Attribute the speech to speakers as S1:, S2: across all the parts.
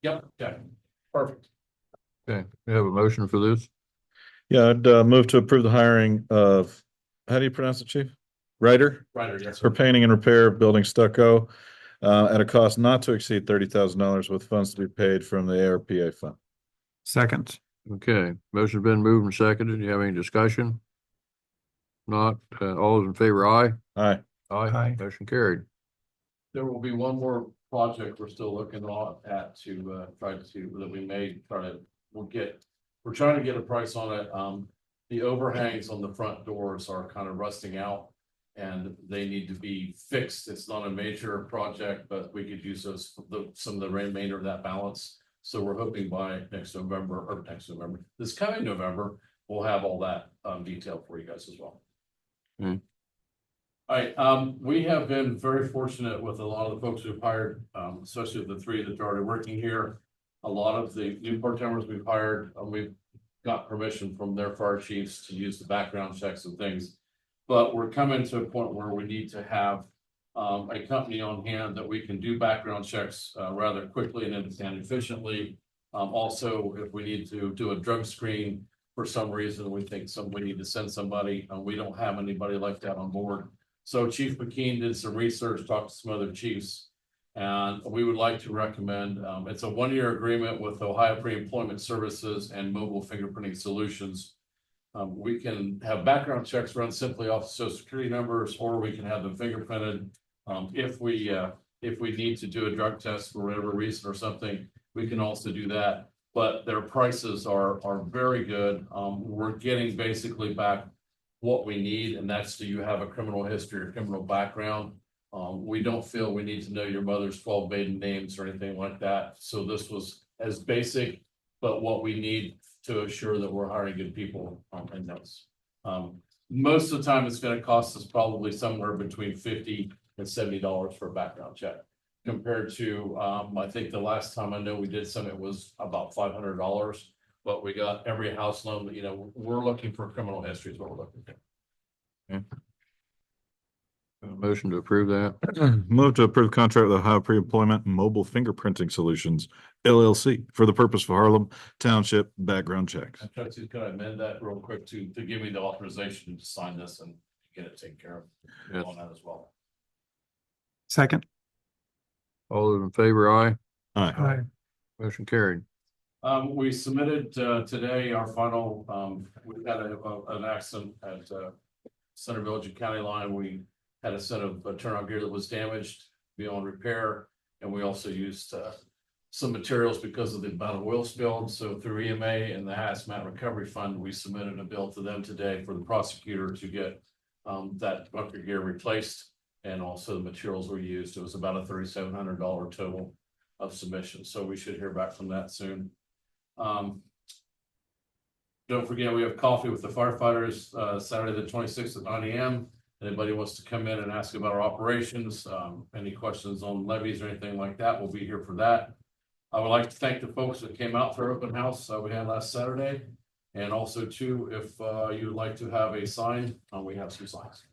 S1: Yep, okay, perfect.
S2: Okay, we have a motion for this.
S3: Yeah, I'd move to approve the hiring of, how do you pronounce it, Chief? Ryder?
S1: Ryder, yes,
S3: For
S1: sir.
S3: painting and repair of building stucco at a cost not to exceed $30,000 with funds to be paid from the ARPA fund.
S4: Second.
S2: Okay, motion's been moved and seconded. Do you have any discussion? Not, all those in favor, aye?
S3: Aye.
S4: Aye.
S2: Motion carried.
S1: There will be one more project we're still looking at to try to, that we may try to, we're trying to get a price on it. The overhangs on the front doors are kind of rusting out and they need to be fixed. It's not a major project, but we could use some of the remainder of that balance. So we're hoping by this coming November, we'll have all that detailed for you guys as well.
S2: Mm.
S1: All right, we have been very fortunate with a lot of the folks we've hired, especially the three that are already working here. A lot of the new part-timers we've hired, we've got permission from their fire chiefs to use the background checks and things. But we're coming to a point where we need to have a company on hand that we can do background checks rather quickly and efficiently. Also, if we need to do a drug screen for some reason, we think we need to send somebody, we don't have anybody like that on board. So Chief McKean did some research, talked to some other chiefs, and we would like to recommend, it's a 1-year agreement with Ohio Pre-Employment Services and Mobile Fingerprinting Solutions. We can have background checks run simply off social security numbers, or we can have them fingerprinted. If we need to do a drug test for whatever reason or something, we can also do that. But their prices are very good. We're getting basically back what we need, and that's, do you have a criminal history or criminal background? We don't feel we need to know your mother's 12 maiden names or anything like that. So this was as basic, but what we need to assure that we're hiring good people in those. Most of the time, it's going to cost us probably somewhere between $50 and $70 for a background check, compared to I think the last time I know we did some, it was about $500. But we got every house loan. You know, we're looking for criminal history is what we're looking for.
S2: Okay. Motion to approve that.
S3: Move to approve contract with Ohio Pre-Employment and Mobile Fingerprinting Solutions, LLC, for the purpose of Harlem Township background checks.
S1: I'm trying to, can I amend that real quick to give me the authorization to sign this and get it taken care of
S2: Yes.
S1: on that as well.
S4: Second.
S2: All those in favor, aye?
S3: Aye.
S2: Motion carried.
S1: We submitted today our final, we had an accident at Center Village and County Line. We had a set of turnout gear that was damaged beyond repair, and we also used some materials because of the amount of oil spilled. So through EMA and the Hazmat Recovery Fund, we submitted a bill to them today for the prosecutor to get that bunker gear replaced, and also the materials we used. It was about a $3,700 total of submission. So we should hear back from that soon. Don't forget, we have coffee with the firefighters Saturday the 26th at 9 a.m. Anybody wants to come in and ask about our operations, any questions on levies or anything like that, we'll be here for that. I would like to thank the folks that came out for our open house we had last Saturday. And also too, if you would like to have a sign, we have some signs.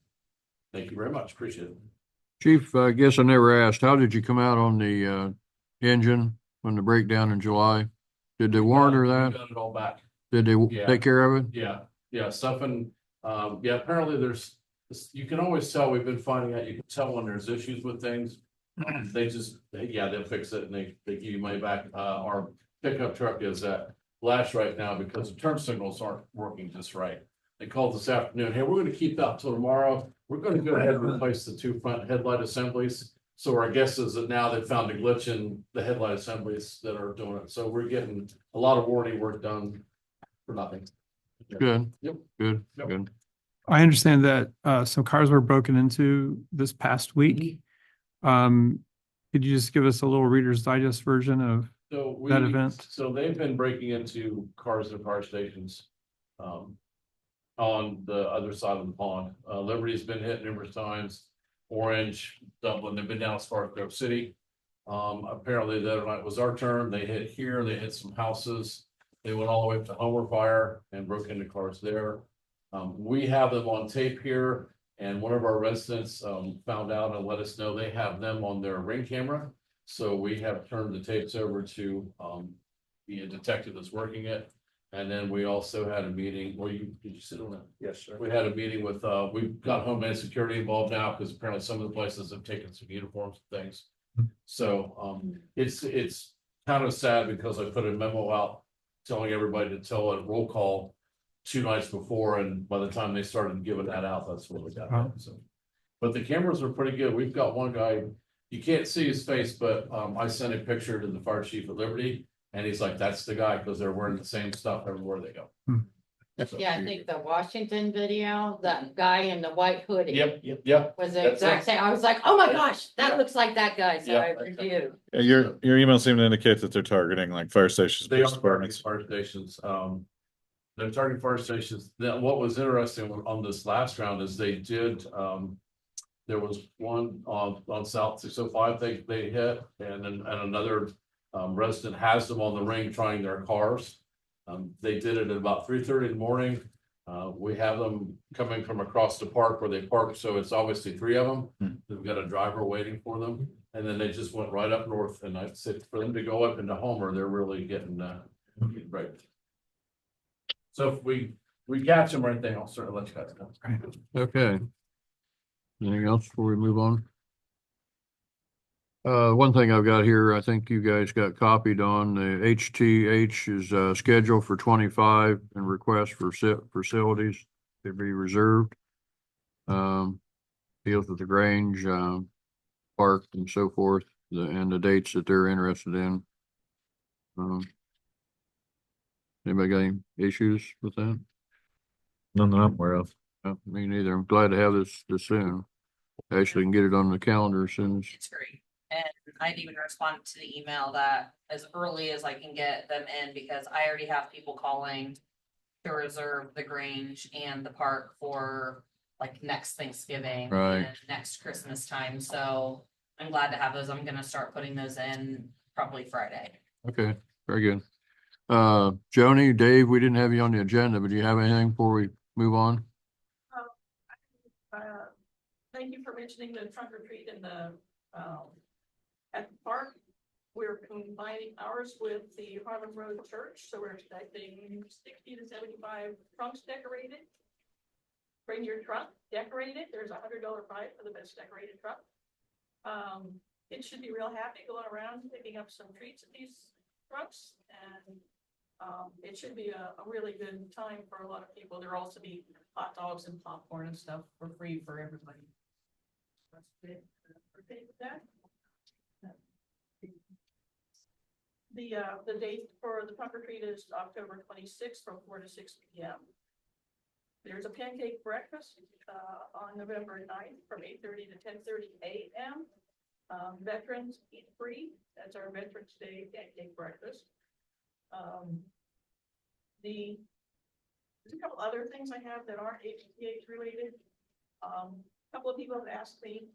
S1: Thank you very much. Appreciate it.
S2: Chief, I guess I never asked, how did you come out on the engine when the breakdown in July? Did they warrant her that?
S1: We got it all back.
S2: Did they take care of it?
S1: Yeah, stuff and apparently there's, you can always tell, we've been finding out, you can tell when there's issues with things. They'll fix it and they give you money back. Our pickup truck is at lash right now because the turn signals aren't working just right. They called this afternoon, hey, we're going to keep that till tomorrow. We're going to go ahead and replace the 2 front headlight assemblies. So our guess is that now they've found a glitch in the headlight assemblies that are doing it. So we're getting a lot of warranty work done for nothing.
S2: Good.
S1: Yep.
S2: Good.
S1: Yep.
S2: Good.
S4: I understand that some cars were broken into this past week. Could you just give us a little Reader's Digest version of that event?
S1: So they've been breaking into cars and fire stations on the other side of the pond. Liberty's been hit numerous times. Orange, Dublin, they've been down as far as Grove City. Apparently the other night was our turn. They hit here, they hit some houses. They went all the way up to Homer Fire and broke into cars there. We have them on tape here, and one of our residents found out and let us know they have them on their Ring camera. So we have turned the tapes over to, the detective that's working it. And then we also had a meeting, did you sit on that?
S5: Yes, sir.
S1: We had a meeting with, we've got Homeland Security involved now, because apparently some of the places have taken some uniforms and things. So, it's kind of sad because I put a memo out telling everybody to tell a roll call 2 nights before, and by the time they started giving that out, that's when we got that, so. But the cameras are pretty good. We've got one guy, you can't see his face, but, I sent a picture to the fire chief at Liberty, and he's like, that's the guy, because they're wearing the same stuff everywhere they go. So-
S6: Yeah, I think the Washington video, that guy in the white hoodie.
S1: Yep.
S6: Was the
S1: That's
S6: exact
S1: it.
S6: same. I was like, oh my gosh, that looks like that guy. So
S1: Yeah.
S6: I reviewed.
S3: Your email seemed to indicate that they're targeting like fire stations,
S1: They are
S3: police
S1: targeting
S3: departments.
S1: fire stations, they're targeting fire stations. Now, what was interesting on this last round is they did, there was one on South 605 they hit, and then another resident has them on the ring trying their cars. They did it at about 3:30 in the morning. We have them coming from across the park where they park, so it's obviously 3 of them. They've got a driver waiting for them, and then they just went right up north, and I said for them to go up into Homer, they're really getting right. So if we catch them or anything, I'll certainly let you guys know.
S2: Okay. Anything else before we move on? One thing I've got here, I think you guys got copied on, the HTH is scheduled for 25 and request for facilities to be reserved. Deals with the Grange, park and so forth, and the dates that they're interested in. Anybody got any issues with that?
S3: None that I'm aware of.
S2: Me neither. I'm glad to have this soon. Actually can get it on the calendar as soon as.
S7: It's great. And I'd even respond to the email that as early as I can get them in, because I already have people calling to reserve the Grange and the park for like next Thanksgiving.
S2: Right.
S7: And next Christmas time. So I'm glad to have those. I'm gonna start putting those in probably Friday.
S2: Okay, very good. Joni, Dave, we didn't have you on the agenda, but do you have anything before we move on?
S8: Thank you for mentioning the trunk or treat in the, at the park. We're combining ours with the Harlem Road Church, so we're expecting 60 to 75 trunks decorated. Bring your trunk, decorate it. There's a $100 prize for the best decorated truck. It should be real happy going around picking up some treats at these trucks, and it should be a really good time for a lot of people. There'll also be hot dogs and popcorn and stuff for free for everybody. That's it. Okay with that. The date for the trunk or treat is October 26th from 4 to 6 p.m. There's a pancake breakfast on November 9th from 8:30 to 10:30 a.m. Veterans eat free. That's our Veterans Day pancake breakfast. There's a couple other things I have that aren't HTH related. A couple of people have asked me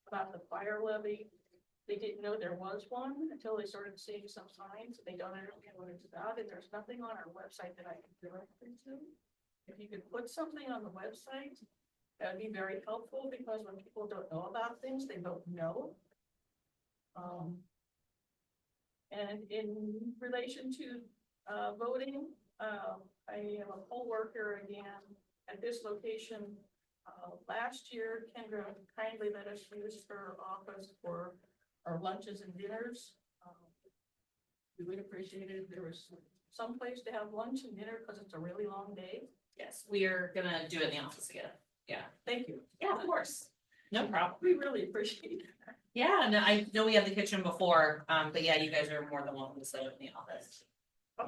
S8: about the fire levy. They didn't know there was one until they started seeing some signs. They don't understand what it's about, and there's nothing on our website that I can direct them to. If you could put something on the website, that would be very helpful, because when people don't know about things, they don't know. And in relation to voting, I am a poll worker again at this location. Last year, Kendra kindly let us use her office for our lunches and dinners. We would appreciate it if there was some place to have lunch and dinner, because it's a really long day.
S7: Yes, we are gonna do it in the office again. Yeah.
S8: Thank you.
S7: Yeah, of course. No problem.
S8: We really appreciate it.
S7: Yeah, no, I know we had the kitchen before, but yeah, you guys are more than welcome to set up in the office.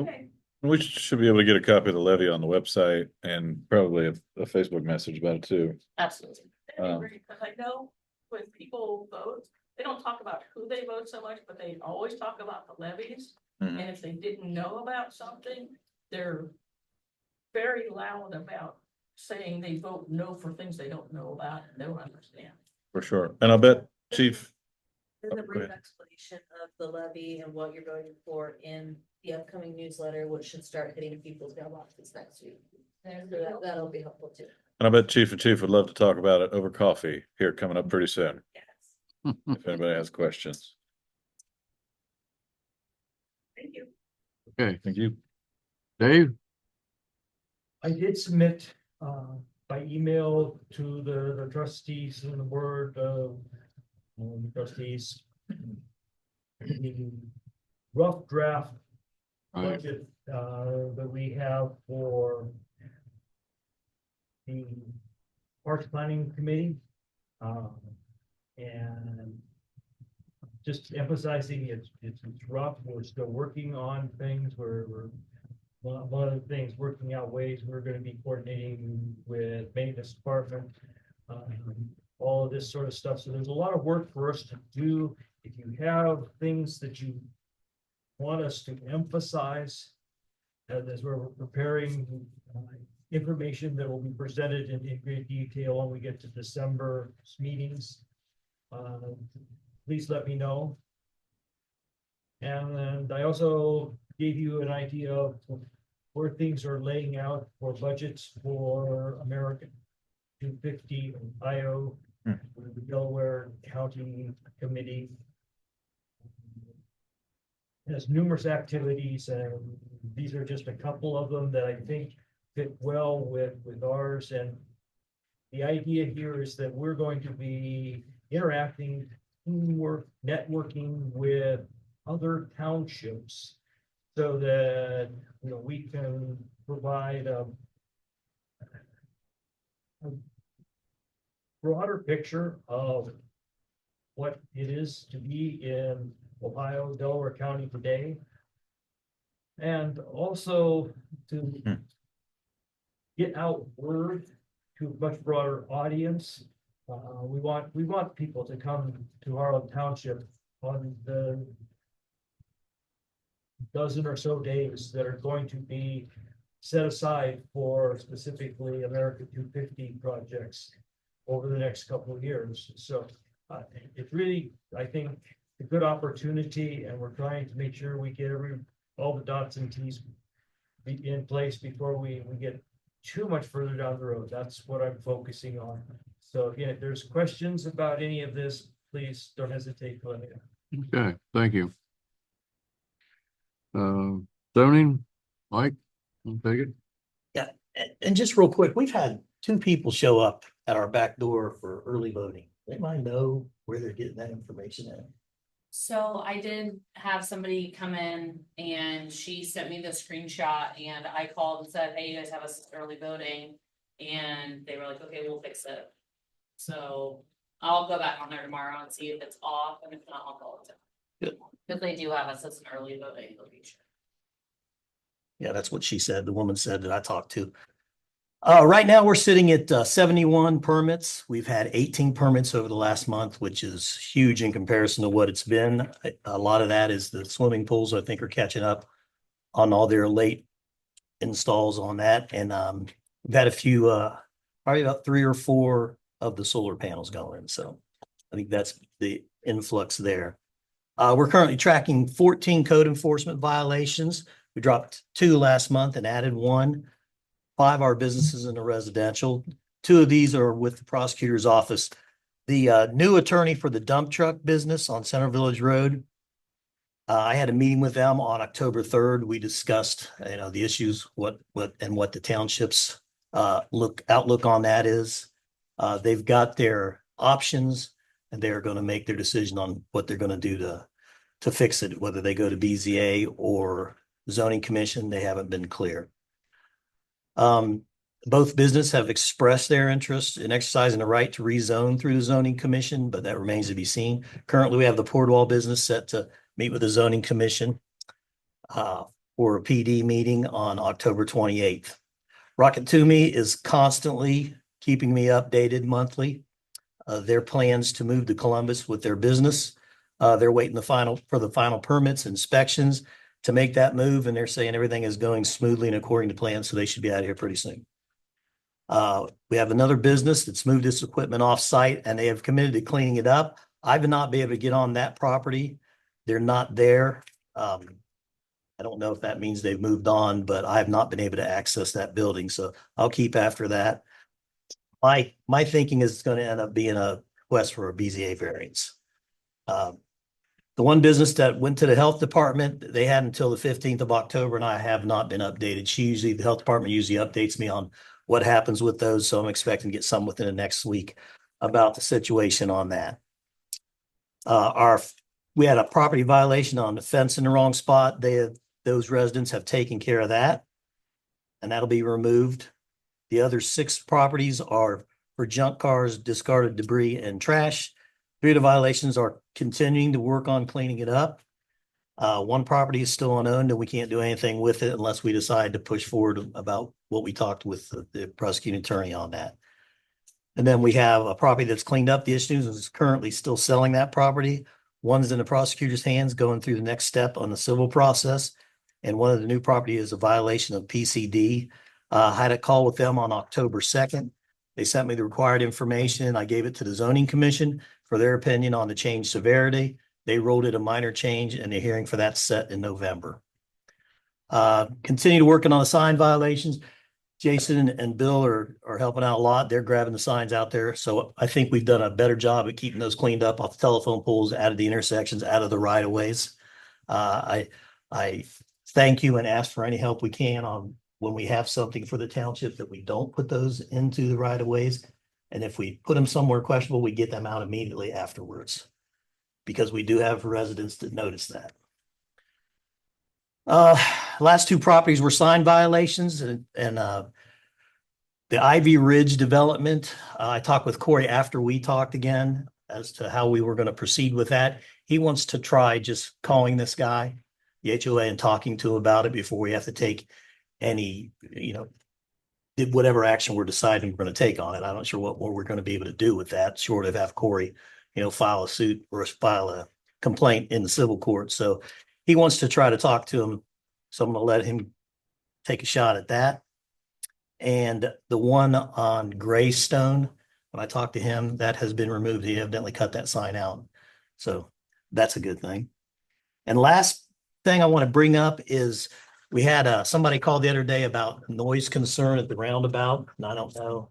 S8: Okay.
S3: We should be able to get a copy of the levy on the website and probably a Facebook message about it too.
S7: Absolutely.
S8: Because I know when people vote, they don't talk about who they vote so much, but they always talk about the levies.
S3: Mhm.
S8: And if they didn't know about something, they're very loud about saying they vote no for things they don't know about and don't understand.
S3: For sure. And I'll bet Chief,
S9: There's a
S3: go
S9: brief
S3: ahead.
S9: explanation of the levy and what you're voting for in the upcoming newsletter, which should start hitting people's mailboxes next week. So that'll be helpful too.
S3: and I bet Chief would love to talk about it over coffee here coming up pretty soon,
S9: Yes.
S3: if anybody has questions.
S8: Thank you.
S2: Okay,
S3: Thank you.
S2: Dave?
S5: I did submit by email to the trustees and the board of trustees. The rough draft
S2: Right.
S5: budget that we have for the Parks Planning Committee. And just emphasizing it's rough, we're still working on things, we're one of the things, working out ways we're gonna be coordinating with maintenance department. All of this sort of stuff, so there's a lot of work for us to do. If you have things that you want us to emphasize as we're preparing information that will be presented in great detail when we get to December meetings, please let me know. And I also gave you an idea of where things are laying out for budgets for American 250 Ohio, the Delaware County Committee. Has numerous activities, and these are just a couple of them that I think fit well with ours. And the idea here is that we're going to be interacting, teamwork, networking with other townships, so that we can provide a broader picture of what it is to be in Ohio, Delaware County today. And also to get out word to a much broader audience. We want people to come to Harlem Township on the dozen or so days that are going to be set aside for specifically America 250 projects over the next couple of years. So it's really, I think, a good opportunity, and we're trying to make sure we get all the dots and T's in place before we get too much further down the road. That's what I'm focusing on. So again, if there's questions about any of this, please don't hesitate to let me know.
S2: Okay, thank you. Zoning, Mike, you take it?
S10: Yeah, and just real quick, we've had 2 people show up at our back door for early voting. They might know where they're getting that information at.
S7: So I did have somebody come in and she sent me the screenshot and I called and said, hey, you guys have us early voting. And they were like, okay, we'll fix it. So I'll go back on there tomorrow and see if it's off, and if not, I'll call it.
S10: Good.
S7: Because they do have us as an early voting location.
S10: Yeah, that's what she said. The woman said that I talked to. Right now, we're sitting at 71 permits. We've had 18 permits over the last month, which is huge in comparison to what it's been. A lot of that is the swimming pools, I think, are catching up on all their late installs on that. And we've had a few, probably about 3 or 4 of the solar panels going. So I think that's the influx there. We're currently tracking 14 code enforcement violations. We dropped 2 last month and added 1. 5 are businesses in the residential. 2 of these are with the prosecutor's office. The new attorney for the dump truck business on Center Village Road, I had a meeting with them on October 3rd. We discussed, the issues, what the township's outlook on that is. They've got their options, and they're going to make their decision on what they're going to do to fix it, whether they go to BZA or zoning commission. They haven't been clear. Both businesses have expressed their interest in exercising the right to rezone through the zoning commission, but that remains to be seen. Currently, we have the Portwall business set to meet with the zoning commission for a PD meeting on October 28th. Rocket Toomey is constantly keeping me updated monthly. Their plans to move to Columbus with their business. They're waiting for the final permits, inspections to make that move, and they're saying everything is going smoothly and according to plan, so they should be out of here pretty soon. We have another business that's moved its equipment off-site, and they have committed to cleaning it up. I've not been able to get on that property. They're not there. I don't know if that means they've moved on, but I have not been able to access that building, so I'll keep after that. My thinking is it's going to end up being a request for a BZA variance. The one business that went to the health department, they had until the 15th of October, and I have not been updated. The health department usually updates me on what happens with those, so I'm expecting to get some within the next week about the situation on that. We had a property violation on the fence in the wrong spot. Those residents have taken care of that, and that'll be removed. The other 6 properties are for junk cars, discarded debris, and trash. 3 of the violations are continuing to work on cleaning it up. 1 property is still unowned, and we can't do anything with it unless we decide to push forward about what we talked with the prosecuting attorney on that. And then we have a property that's cleaned up the issues and is currently still selling that property. One's in the prosecutor's hands, going through the next step on the civil process. And one of the new property is a violation of PCD. I had a call with them on October 2nd. They sent me the required information. I gave it to the zoning commission for their opinion on the change severity. They rolled it a minor change, and the hearing for that set in November. Continue to working on the sign violations. Jason and Bill are helping out a lot. They're grabbing the signs out there. So I think we've done a better job at keeping those cleaned up off the telephone poles, out of the intersections, out of the right of ways. I thank you and ask for any help we can on when we have something for the township that we don't put those into the right of ways. And if we put them somewhere questionable, we get them out immediately afterwards, because we do have residents that notice that. Last 2 properties were sign violations, and the Ivy Ridge development. I talked with Corey after we talked again as to how we were going to proceed with that. He wants to try just calling this guy, the HOA, and talking to him about it before we have to take any, whatever action we're deciding we're going to take on it. I'm not sure what more we're going to be able to do with that, short of have Corey, file a suit or file a complaint in the civil court. So he wants to try to talk to him. So I'm going to let him take a shot at that. And the one on Greystone, when I talked to him, that has been removed. He evidently cut that sign out. So that's a good thing. And last thing I want to bring up is we had somebody called the other day about noise concern at the roundabout. And I don't know,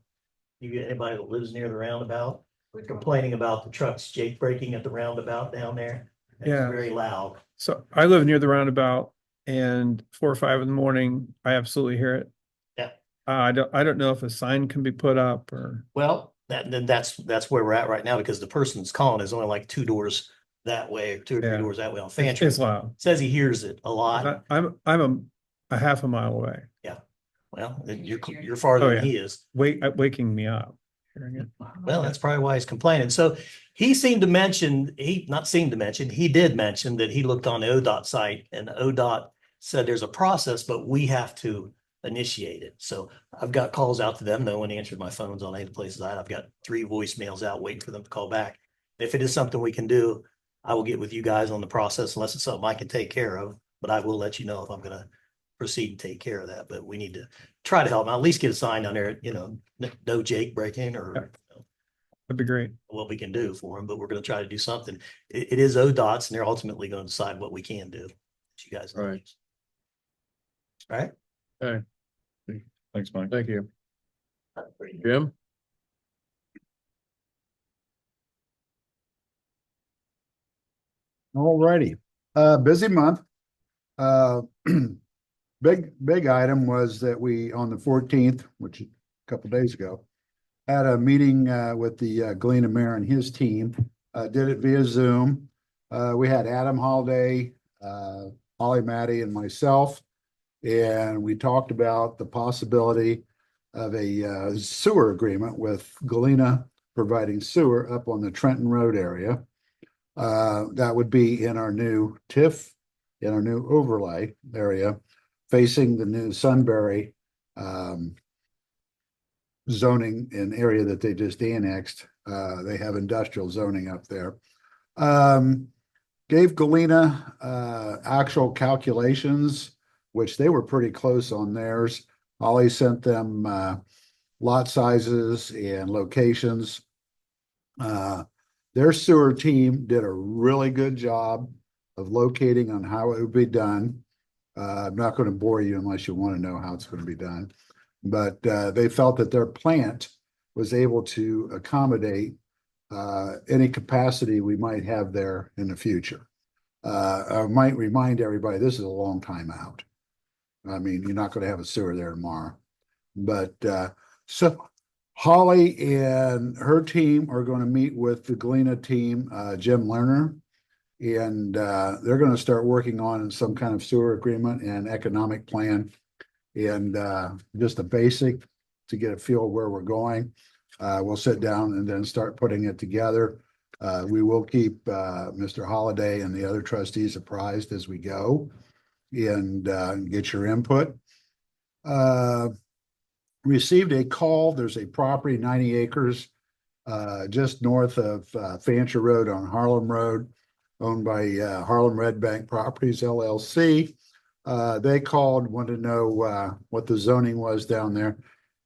S10: you get anybody that lives near the roundabout? We're complaining about the trucks jake braking at the roundabout down there. It's
S4: Yeah.
S10: very loud.
S4: So I live near the roundabout, and 4 or 5 in the morning, I absolutely hear it.
S10: Yeah.
S4: I don't know if a sign can be put up or.
S10: Well, that's where we're at right now, because the person's calling is only like 2 doors that way, 2 or 3
S4: Yeah.
S10: doors that way on
S4: It's
S10: Fancher.
S4: loud.
S10: Says he hears it a lot.
S4: I'm a half a mile away.
S10: Well, you're farther
S4: Oh,
S10: than
S4: yeah.
S10: he is.
S4: Waking me up. Hearing it.
S10: Well, that's probably why he's complaining. So he did mention that he looked on the ODOT site, and ODOT said there's a process, but we have to initiate it. So I've got calls out to them. No one answered my phones on any places. I've got 3 voicemails out waiting for them to call back. If it is something we can do, I will get with you guys on the process, unless it's something I can take care of, but I will let you know if I'm going to proceed and take care of that. But we need to try to help them, at least get a sign on there, no jake breaking or
S4: That'd be great.
S10: what we can do for them, but we're going to try to do something. It is ODOT's, and they're ultimately going to decide what we can do. You guys.
S2: Right.
S10: All right.
S2: Okay,
S3: Thanks, Mike.
S2: thank you. Jim?
S11: All righty. Busy month. Big item was that we, on the 14th, which a couple days ago, had a meeting with the Galena mayor and his team. Did it via Zoom. We had Adam Holiday, Holly Matty, and myself, and we talked about the possibility of a sewer agreement with Galena providing sewer up on the Trenton Road area. That would be in our new TIF, in our new overlay area, facing the new Sunbury zoning and area that they just annexed. They have industrial zoning up there. Gave Galena actual calculations, which they were pretty close on theirs. Ollie sent them lot sizes and locations. Their sewer team did a really good job of locating on how it would be done. I'm not going to bore you unless you want to know how it's going to be done. But they felt that their plant was able to accommodate any capacity we might have there in the future. I might remind everybody, this is a long time out. I mean, you're not gonna have a sewer there tomorrow. But so Holly and her team are gonna meet with the Galena team, Jim Lerner. And they're gonna start working on some kind of sewer agreement and economic plan. And just a basic to get a feel of where we're going. We'll sit down and then start putting it together. We will keep Mr. Holliday and the other trustees apprised as we go and get your input. Received a call. There's a property, 90 acres, just north of Fancher Road on Harlem Road, owned by Harlem Red Bank Properties LLC. They called, wanted to know what the zoning was down there.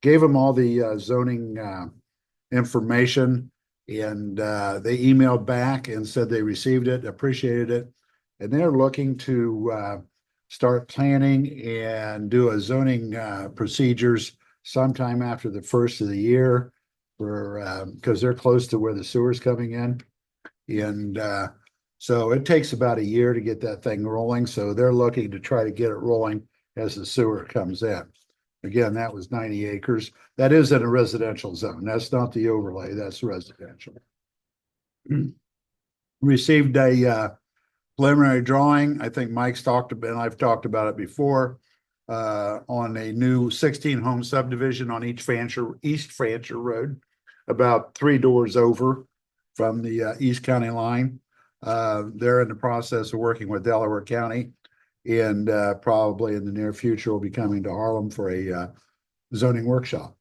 S11: Gave them all the zoning information, and they emailed back and said they received it, appreciated it, and they're looking to start planning and do a zoning procedures sometime after the first of the year for because they're close to where the sewer's coming in. And so it takes about a year to get that thing rolling. So they're looking to try to get it rolling as the sewer comes in. Again, that was 90 acres. That is in a residential zone. That's not the overlay. That's residential. Received a preliminary drawing. I think Mike's talked about, and I've talked about it before, on a new 16 home subdivision on East Fancher Road, about 3 doors over from the East County line. They're in the process of working with Delaware County, and probably in the near future will be coming to Harlem for a zoning workshop.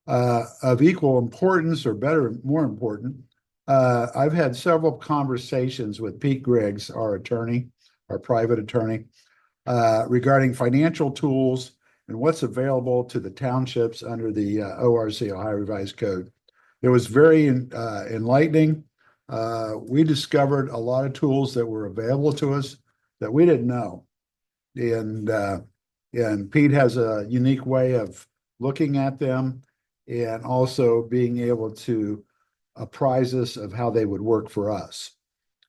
S11: Of equal importance, or better, more important, I've had several conversations with Pete Griggs, our attorney, our private attorney, regarding financial tools and what's available to the townships under the ORC, Ohio Revised Code. It was very enlightening. We discovered a lot of tools that were available to us that we didn't know. And Pete has a unique way of looking at them and also being able to apprise us of how they would work for us.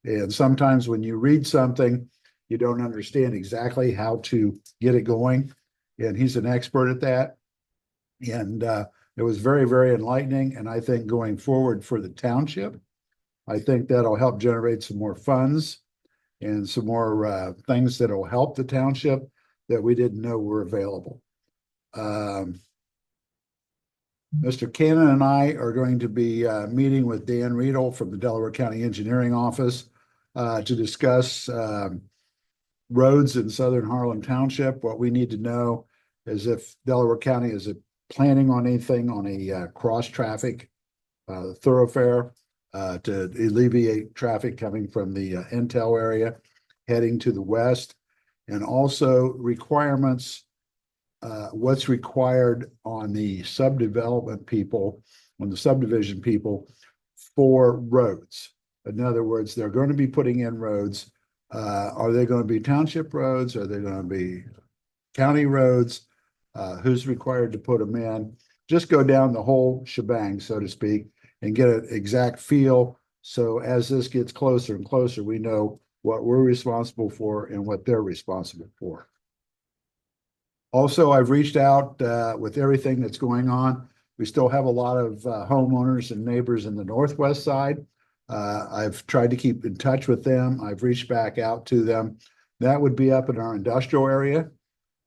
S11: And sometimes when you read something, you don't understand exactly how to get it going. And he's an expert at that. And it was very, very enlightening. And I think going forward for the township, I think that'll help generate some more funds and some more things that'll help the township that we didn't know were available. Mr. Cannon and I are going to be meeting with Dan Riedel from the Delaware County Engineering Office to discuss roads in southern Harlem Township. What we need to know is if Delaware County is planning on anything on a cross-traffic thoroughfare to alleviate traffic coming from the Intel area heading to the west, and also requirements, what's required on the subdivision people for roads. In other words, they're going to be putting in roads. Are they going to be township roads? Are they going to be county roads? Who's required to put them in? Just go down the whole shebang, so to speak, and get an exact feel. So as this gets closer and closer, we know what we're responsible for and what they're responsible for. Also, I've reached out with everything that's going on. We still have a lot of homeowners and neighbors in the northwest side. I've tried to keep in touch with them. I've reached back out to them. That would be up in our industrial area,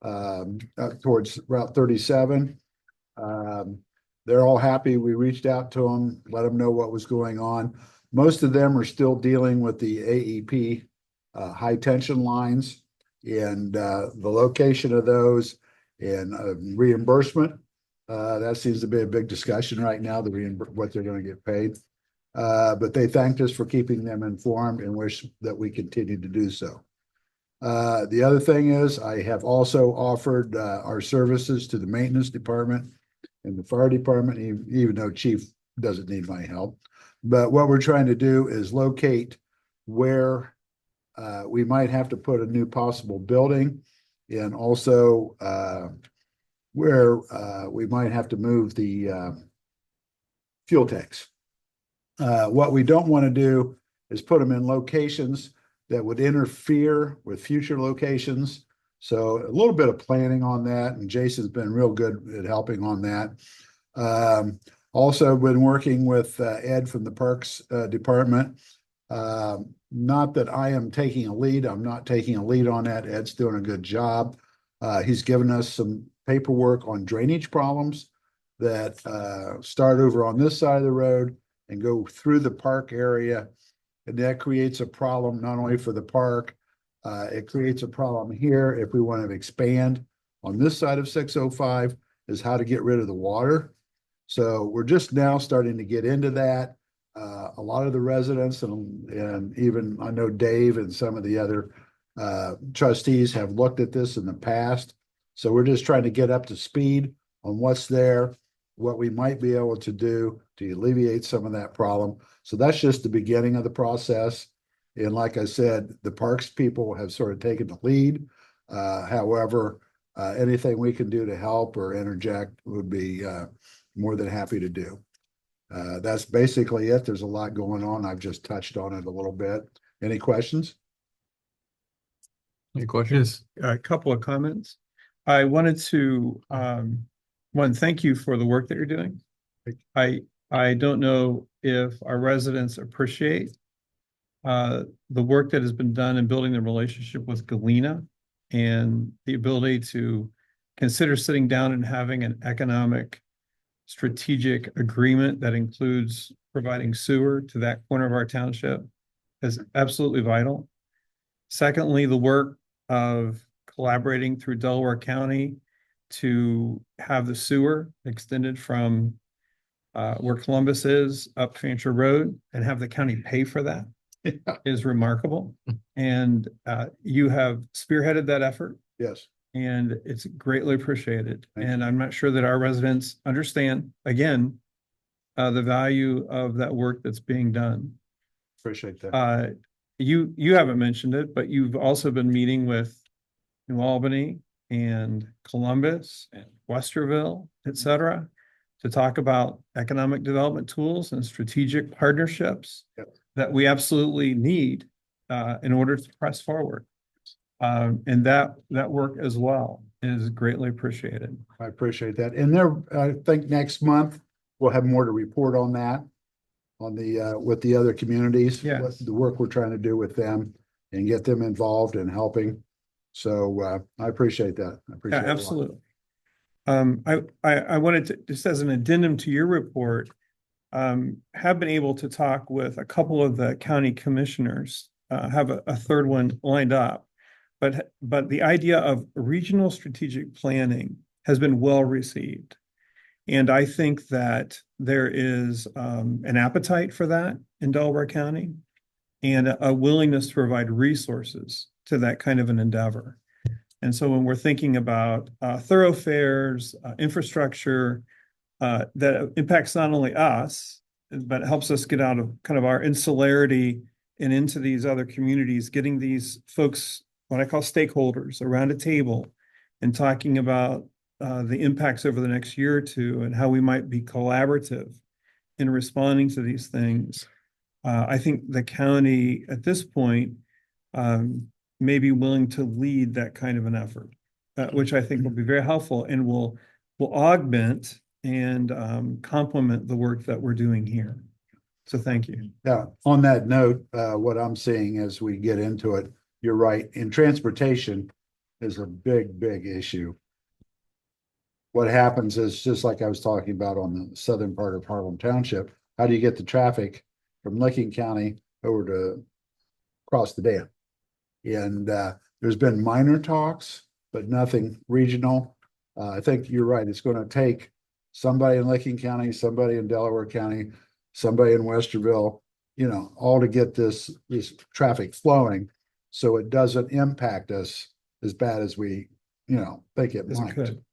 S11: up towards Route 37. They're all happy. We reached out to them, let them know what was going on. Most of them are still dealing with the AEP high tension lines and the location of those and reimbursement. That seems to be a big discussion right now, what they're going to get paid. But they thanked us for keeping them informed and wish that we continue to do so. The other thing is I have also offered our services to the maintenance department and the fire department, even though chief doesn't need my help. But what we're trying to do is locate where we might have to put a new possible building, and also where we might have to move the fuel tanks. What we don't want to do is put them in locations that would interfere with future locations. So a little bit of planning on that, and Jason's been real good at helping on that. Also been working with Ed from the Parks Department. Not that I am taking a lead. I'm not taking a lead on that. Ed's doing a good job. He's given us some paperwork on drainage problems that start over on this side of the road and go through the park area. And that creates a problem not only for the park, it creates a problem here if we want to expand on this side of 605 is how to get rid of the water. So we're just now starting to get into that. A lot of the residents and even I know Dave and some of the other trustees have looked at this in the past. So we're just trying to get up to speed on what's there, what we might be able to do to alleviate some of that problem. So that's just the beginning of the process. And like I said, the parks people have sort of taken the lead. However, anything we can do to help or interject would be more than happy to do. That's basically it. There's a lot going on. I've just touched on it a little bit. Any questions?
S2: Any questions?
S4: Yes, a couple of comments. I wanted to, one, thank you for the work that you're doing. I don't know if our residents appreciate the work that has been done in building the relationship with Galena and the ability to consider sitting down and having an economic strategic agreement that includes providing sewer to that corner of our township is absolutely vital. Secondly, the work of collaborating through Delaware County to have the sewer extended from where Columbus is up Fancher Road and have the county pay for that is remarkable. And you have spearheaded that effort.
S11: Yes.
S4: And it's greatly appreciated. And I'm not sure that our residents understand, again, the value of that work that's being done.
S11: Appreciate that.
S4: You haven't mentioned it, but you've also been meeting with New Albany and Columbus and Westerville, et cetera, to talk about economic development tools and strategic partnerships that we absolutely need in order to press forward. And that work as well is greatly appreciated.
S11: I appreciate that. And I think next month we'll have more to report on that, on the with the other communities.
S4: Yeah.
S11: What the work we're trying to do with them and get them involved in helping. So I appreciate that. I appreciate
S4: Yeah,
S11: it.
S4: absolutely. I wanted to, just as an addendum to your report, have been able to talk with a couple of the county commissioners, have a third one lined up. But the idea of regional strategic planning has been well received. And I think that there is an appetite for that in Delaware County and a willingness to provide resources to that kind of an endeavor. And so when we're thinking about thoroughfares, infrastructure, that impacts not only us, but helps us get out of kind of our insularity and into these other communities, getting these folks, what I call stakeholders, around a table and talking about the impacts over the next year or two and how we might be collaborative in responding to these things. I think the county at this point may be willing to lead that kind of an effort, which I think will be very helpful and will augment and complement the work that we're doing here. So thank you.
S11: Yeah. On that note, what I'm seeing as we get into it, you're right. In transportation is a big, big issue. What happens is just like I was talking about on the southern part of Harlem Township, how do you get the traffic from Licking County over to across the dam? And there's been minor talks, but nothing regional. I think you're right. It's going to take somebody in Licking County, somebody in Delaware County, somebody in Westerville, all to get this traffic flowing so it doesn't impact us as bad as we, think it might.
S4: Could.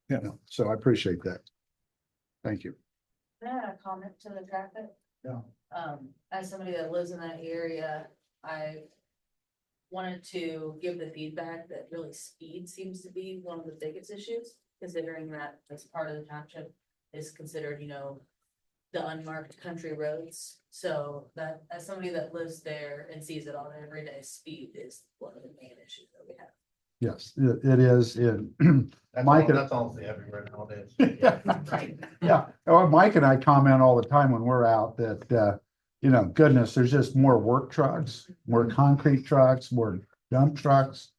S4: Yeah.
S11: So I appreciate that. Thank you.
S9: Can I add a comment to the traffic?
S11: Yeah.
S9: As somebody that lives in that area, I wanted to give the feedback that really speed seems to be one of the biggest issues, considering that this part of the township is considered, the unmarked country roads. So that, as somebody that lives there and sees it on every day, speed is one of the main issues that we have.
S11: Yes, it is. That's honestly everywhere nowadays. Yeah, well, Mike and I comment all the time when we're out that, goodness, there's just more work trucks, more concrete trucks, more dump trucks.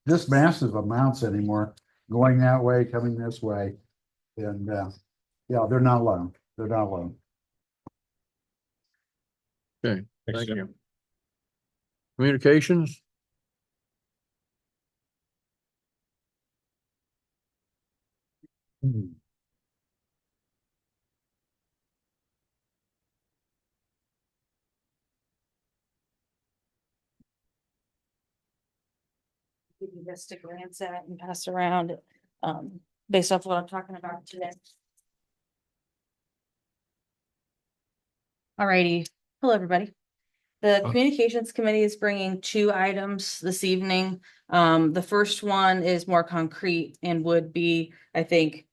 S11: Just massive amounts anymore, going that way, coming this way. And, yeah, they're not alone. They're not alone.
S2: Okay, thank you. Communications?
S12: Give you this to glance at and pass around, based off what I'm talking about today. Alrighty, hello, everybody. The Communications Committee is bringing 2 items this evening. The first one is more concrete and would be, I think,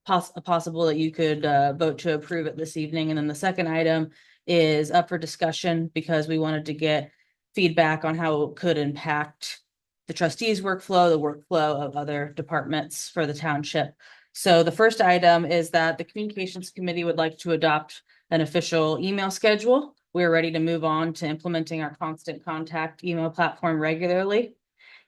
S12: possible that you could vote to approve it this evening. And then the second item is up for discussion because we wanted to get feedback on how it could impact the trustees' workflow, the workflow of other departments for the township. So the first item is that the Communications Committee would like to adopt an official email schedule. We're ready to move on to implementing our constant contact email platform regularly.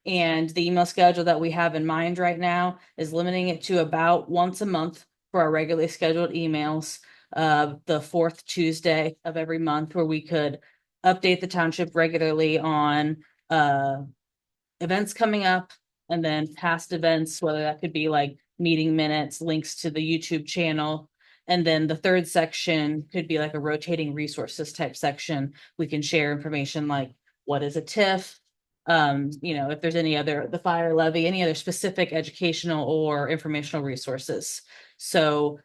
S12: And the email schedule that we have in mind right now is limiting it to about once a month for our regularly scheduled emails, the 4th Tuesday of every month, where we could update the township regularly on events coming up, and then past events, whether that could be like meeting minutes, links to the YouTube channel. And then the third section could be like a rotating resources type section. We can share information like what is a TIF, if there's any other, the fire levy, any other specific educational or informational resources. So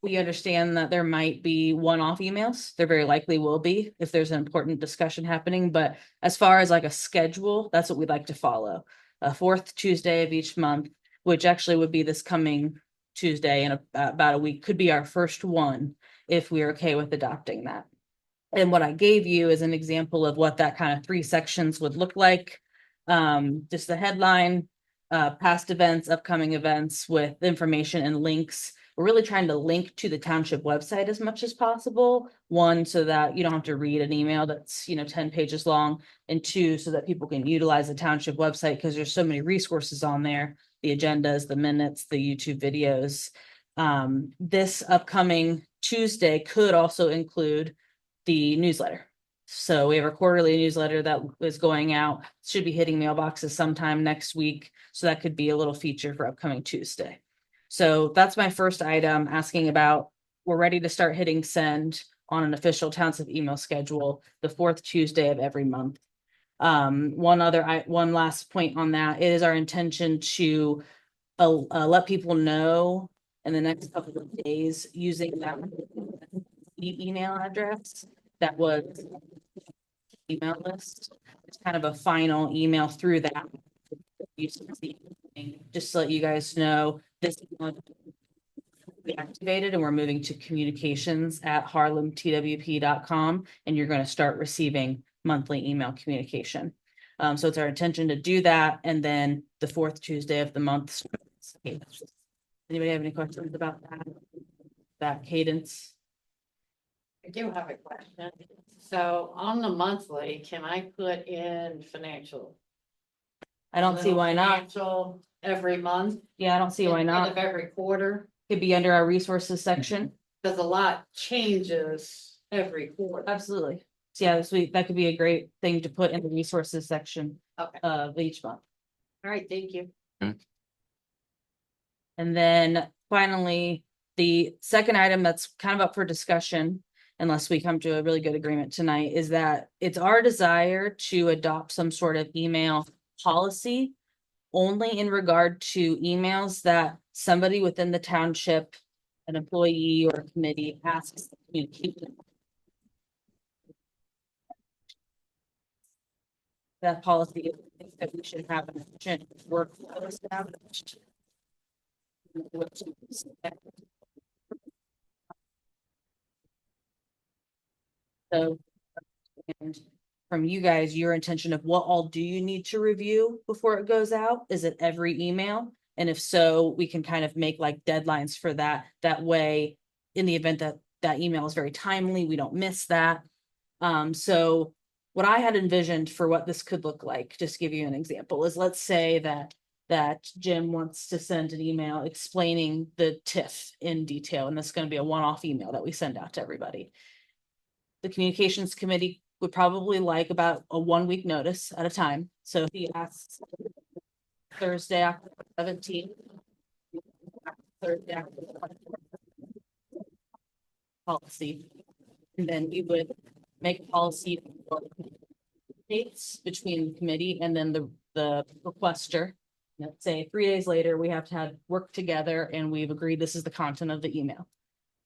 S12: we understand that there might be one-off emails. There very likely will be if there's an important discussion happening. But as far as like a schedule, that's what we'd like to follow. A 4th Tuesday of each month, which actually would be this coming Tuesday in about a week, could be our first one if we're okay with adopting that. And what I gave you is an example of what that kind of 3 sections would look like. Just the headline, past events, upcoming events with information and links. We're really trying to link to the township website as much as possible. 1, so that you don't have to read an email that's 10 pages long, and 2, so that people can utilize the township website because there's so many resources on there, the agendas, the minutes, the YouTube videos. This upcoming Tuesday could also include the newsletter. So we have a quarterly newsletter that is going out, should be hitting mailboxes sometime next week. So that could be a little feature for upcoming Tuesday. So that's my first item, asking about, we're ready to start hitting send on an official township email schedule, the 4th Tuesday of every month. One last point on that, it is our intention to let people know in the next couple of days using that email address that was email list. It's kind of a final email through that. Just to let you guys know, this we activated and we're moving to communications@harlemtwp.com, and you're going to start receiving monthly email communication. So it's our intention to do that, and then the 4th Tuesday of the month. Anybody have any questions about that cadence?
S6: I do have a question. So on the monthly, can I put in financial?
S12: I don't see why not.
S6: Financial every month?
S12: Yeah, I don't see why
S6: Instead
S12: not.
S6: of every quarter?
S12: Could be under our resources section.
S6: Because a lot changes every quarter.
S12: Absolutely. So yeah, that could be a great thing to put in the resources section
S6: Okay.
S12: of each month.
S6: All right, thank you.
S12: And then finally, the second item that's kind of up for discussion, unless we come to a really good agreement tonight, is that it's our desire to adopt some sort of email policy only in regard to emails that somebody within the township, an employee or a committee, asks to communicate. That policy is that we should have an efficient workflow established. So, and from you guys, your intention of what all do you need to review before it goes out? Is it every email? And if so, we can kind of make like deadlines for that. That way, in the event that that email is very timely, we don't miss that. So what I had envisioned for what this could look like, just to give you an example, is let's say that Jim wants to send an email explaining the TIF in detail, and that's going to be a one-off email that we send out to everybody. The communications committee would probably like about a 1 week notice at a time. So he asks Thursday after 17th. Thursday after policy. And then we would make policy dates between the committee and then the requester. Let's say 3 days later, we have to have work together and we've agreed this is the content of the email.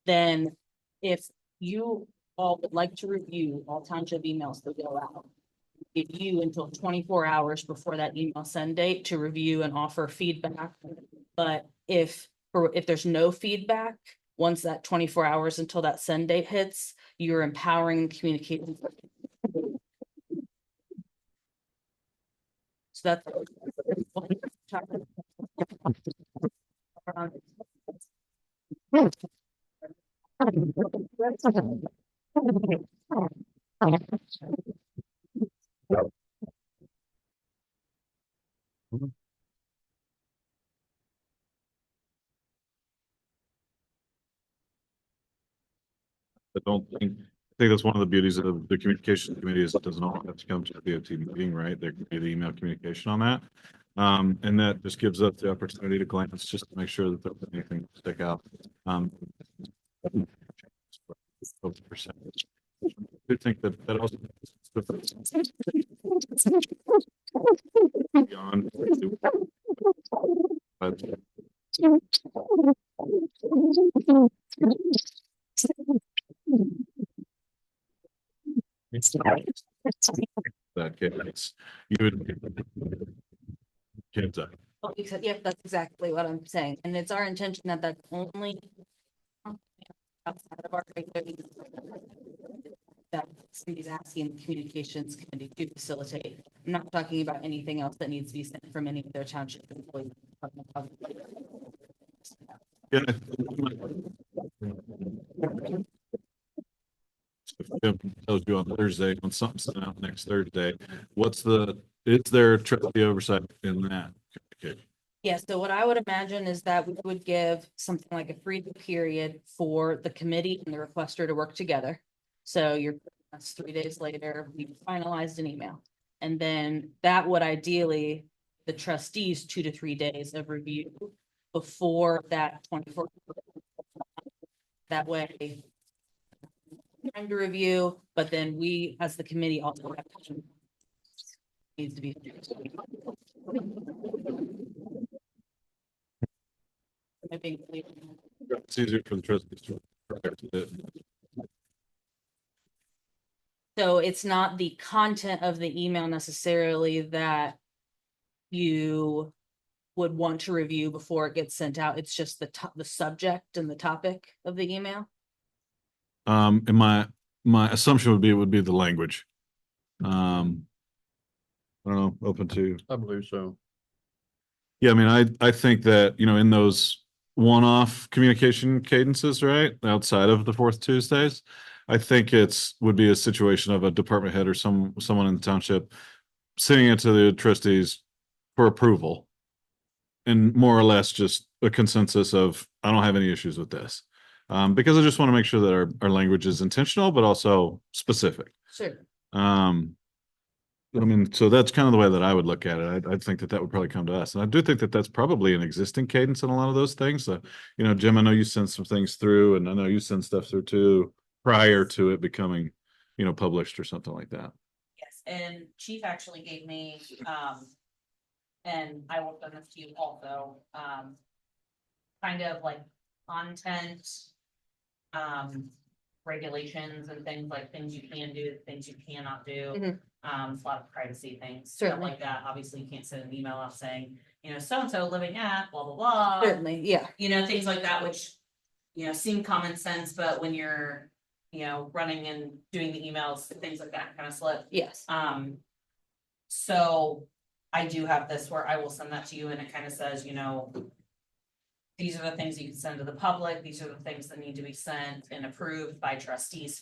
S12: Then if you all would like to review all township emails that go out, give you until 24 hours before that email send date to review and offer feedback. But if there's no feedback, once that 24 hours until that send date hits, you're empowering communication. So that's
S3: I don't think, I think that's one of the beauties of the communications committee is it doesn't all have to come to the DOT meeting, right? There can be the email communication on that. And that just gives us the opportunity to glance just to make sure that there's anything to stick out. I think that also beyond. But that case, you would. Kids,
S12: Yep, that's exactly what I'm saying. And it's our intention that that's only outside of our regular that somebody's asking the communications committee to facilitate. I'm not talking about anything else that needs to be sent from any of their township employees.
S3: yeah. If Jim tells you on Thursday, when something's sent out next Thursday, is there trustee oversight in that communication?
S12: Yeah, so what I would imagine is that we would give something like a 3 period for the committee and the requester to work together. So that's 3 days later, we finalized an email. And then that would ideally, the trustees 2 to 3 days of review before that 24. That way, time to review, but then we, as the committee, also have to needs to be.
S3: It's easier for the trustees to.
S12: So it's not the content of the email necessarily that you would want to review before it gets sent out. It's just the subject and the topic of the email.
S3: And my assumption would be the language. I don't know, open to.
S2: I believe so.
S3: Yeah, I mean, I think that, in those one-off communication cadences, right, outside of the fourth Tuesdays, I think would be a situation of a department head or someone in the township sending it to the trustees for approval. And more or less just a consensus of, I don't have any issues with this. Because I just want to make sure that our language is intentional, but also specific.
S12: Sure.
S3: I mean, so that's kind of the way that I would look at it. I think that would probably come to us. And I do think that that's probably an existing cadence in a lot of those things. So, Jim, I know you sent some things through and I know you sent stuff through too prior to it becoming, published or something like that.
S7: Yes, and Chief actually gave me, and I will send this to you also, kind of like content, regulations and things you can do, things you cannot do.
S12: Mhm.
S7: A lot of privacy things, stuff
S12: Certainly.
S7: like that. Obviously, you can't send an email out saying, so-and-so living at blah, blah, blah.
S12: Certainly, yeah.
S7: Things like that, which, seem common sense, but when you're, you know, running and doing the emails, things like that kind of slip.
S12: Yes.
S7: So I do have this where I will send that to you and it kind of says, you know, these are the things you can send to the public. These are the things that need to be sent and approved by trustees